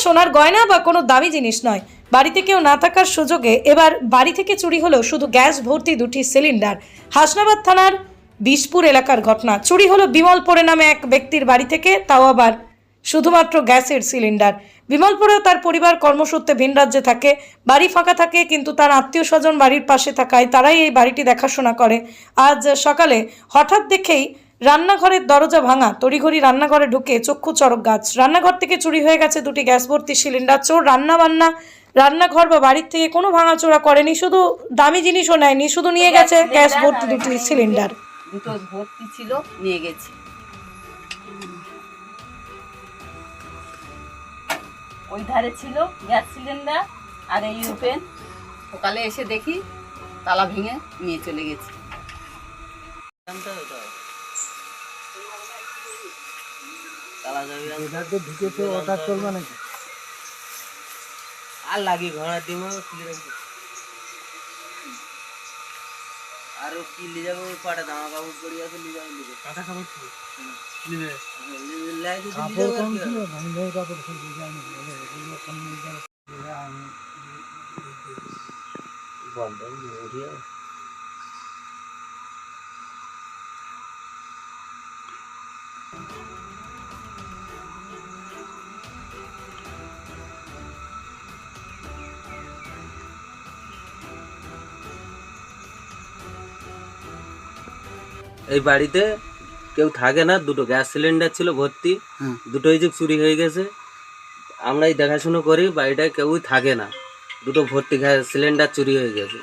সোনার গয়না বা কোনো দামি জিনিস নয়। বাড়িতে কেউ না থাকার সুযোগে এবার বাড়ি থেকে চুরি হলো শুধু গ্যাস ভর্তি দুটি সিলিন্ডার। হাসনাবাদ থানার বিষপুর এলাকার ঘটনা। চুরি হলো বিমলপুরে নামে এক ব্যক্তির বাড়ি থেকে, তাও আবার শুধুমাত্র গ্যাসের সিলিন্ডার। বিমলপুরেও তার পরিবার কর্মসূত্রে ভিন রাজ্যে থাকে। বাড়ি ফাঁকা থাকে, কিন্তু তার আত্মীয় স্বজন বাড়ির পাশে থাকায় তারাই এই বাড়িটি দেখাশোনা করে। আজ সকালে হঠাৎ দেখেই রান্নাঘরের দরজা ভাঙা, তড়িঘড়ি রান্নাঘরে ঢুকে চক্ষু চড়ক গাছ। রান্নাঘর থেকে চুরি হয়ে গেছে দুটি গ্যাস ভর্তি সিলিন্ডার। চোর রান্নাঘর বা বাড়ির থেকে কোনো ভাঙাচোরা করেনি, শুধু দামি জিনিসও নেয়নি, শুধু নিয়ে গেছে গ্যাস ভর্তি দুটি সিলিন্ডার। দুটো ভর্তি ছিল, নিয়ে গেছে। ওই ধারে ছিল গ্যাস সিলিন্ডার আর এই ওপেন। সকালে এসে দেখি তালা ভেঙে নিয়ে চলে গেছে। আর লাগি ঘোড়া ডিম আর কি লি যাবো পাড়ে জামা কাপড় পরি আছে লি যাবো লিবে কাঁথা কাপড় ছিল লিবে লাই দিতে কাপড় কম ছিল আমি নয় কাপড় ছিল জানি বলে এগুলো কম নিয়ে যাও আমি বন্ধ হয়ে এই বাড়িতে কেউ থাকে না, দুটো গ্যাস সিলিন্ডার ছিল ভর্তি, দুটোই যে চুরি হয়ে গেছে। আমরাই দেখাশুনো করি, বাড়িটায় কেউই থাকে না, দুটো ভর্তি গ্যাস সিলিন্ডার চুরি হয়ে গেছে।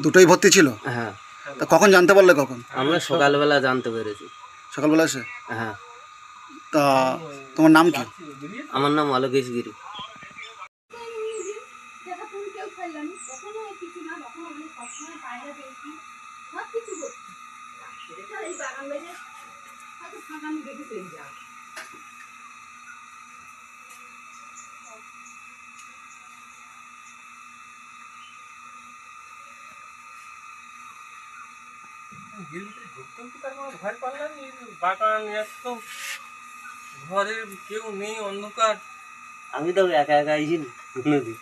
দুটোই ভর্তি ছিল? হ্যাঁ। তা কখন জানতে পারলে? কখন? আমরা সকালবেলা জানতে পেরেছি। সকালবেলা এসে? হ্যাঁ। তা তোমার নাম কি? আমার নাম অলোকেশ গিরি। কেউ নেই, অন্ধকার। আমি তো একা একা আইছি নদী।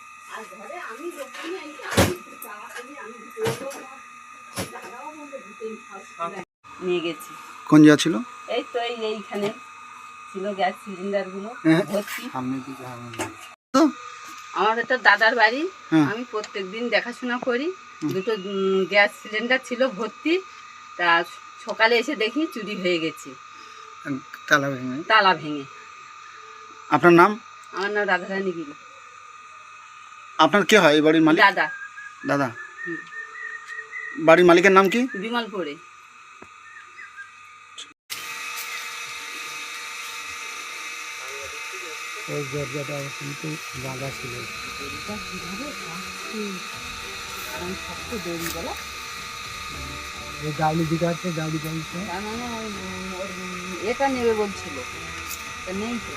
নিয়ে গেছি। কোন জায়গা ছিল? এই তো এইখানে ছিল গ্যাস সিলিন্ডার গুলো ভর্তি। তো আমার একটা দাদার বাড়ি, আমি প্রত্যেকদিন দেখাশোনা করি। দুটো গ্যাস সিলিন্ডার ছিল ভর্তি, তা সকালে এসে দেখি চুরি হয়ে গেছে, তালা ভেঙে। আপনার নাম? আমার নাম রাধারানী গিরি। আপনার কে হয় এই বাড়ির মালিক? দাদা। দাদা। বাড়ির মালিকের নাম কি? বিমলপুরে। ওই দরজাটা কিন্তু বাঁধা ছিল। গাউলি দিকে আছে, গাউলি গাড়িতে এটা নেবে বলছিল, নেই তো।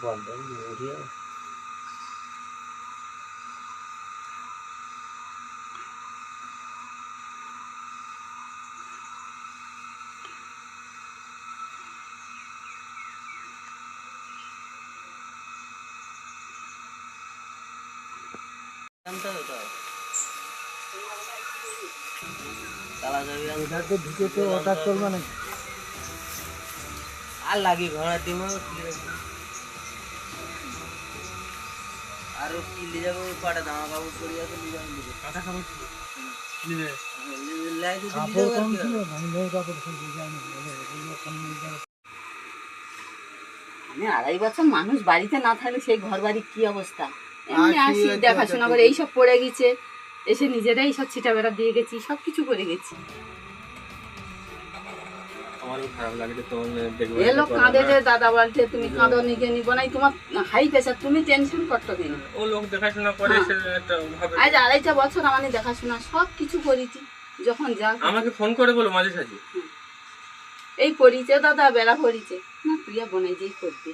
বন্ধ হয়ে ঢুকেছে হঠাৎ করবে নাকি? আর লাগি ঘোড়া ডিম আর কি লি যাবো পাড়ে জামা কাপড় পরি আছে লি যাবো লিবে কাঁথা কাপড় ছিল লিবে লাই দিতে কাপড় কম ছিল আমি নয় কাপড় ছিল জানি বলে এগুলো কম নিয়ে যাও। আমি 2.5 বছর মানুষ বাড়িতে না থাকলে সেই ঘর বাড়ি কি অবস্থা। এমনি আসি দেখাশোনা করে, এইসব পড়ে গেছে, এসে নিজেরাই সব ছিটা বেড়া দিয়ে গেছি, সব কিছু করে গেছি। আমারও খারাপ লাগে যে তোমার দেখবে এ লোক কাঁদে যে দাদা বলছে তুমি কাঁদো নিজে নিব নাই, তোমার হাই প্রেশার, তুমি টেনশন করতো দিন। ও লোক দেখাশোনা করে সে একটা ভাবে। আজ 2.5 বছর আমি দেখাশোনা সব কিছু করেছি, যখন যা আমাকে ফোন করে বলো মাঝে সাঝে। এই পড়িছে দাদা, বেলা পড়িছে না, তুই বনাই যেই করবি।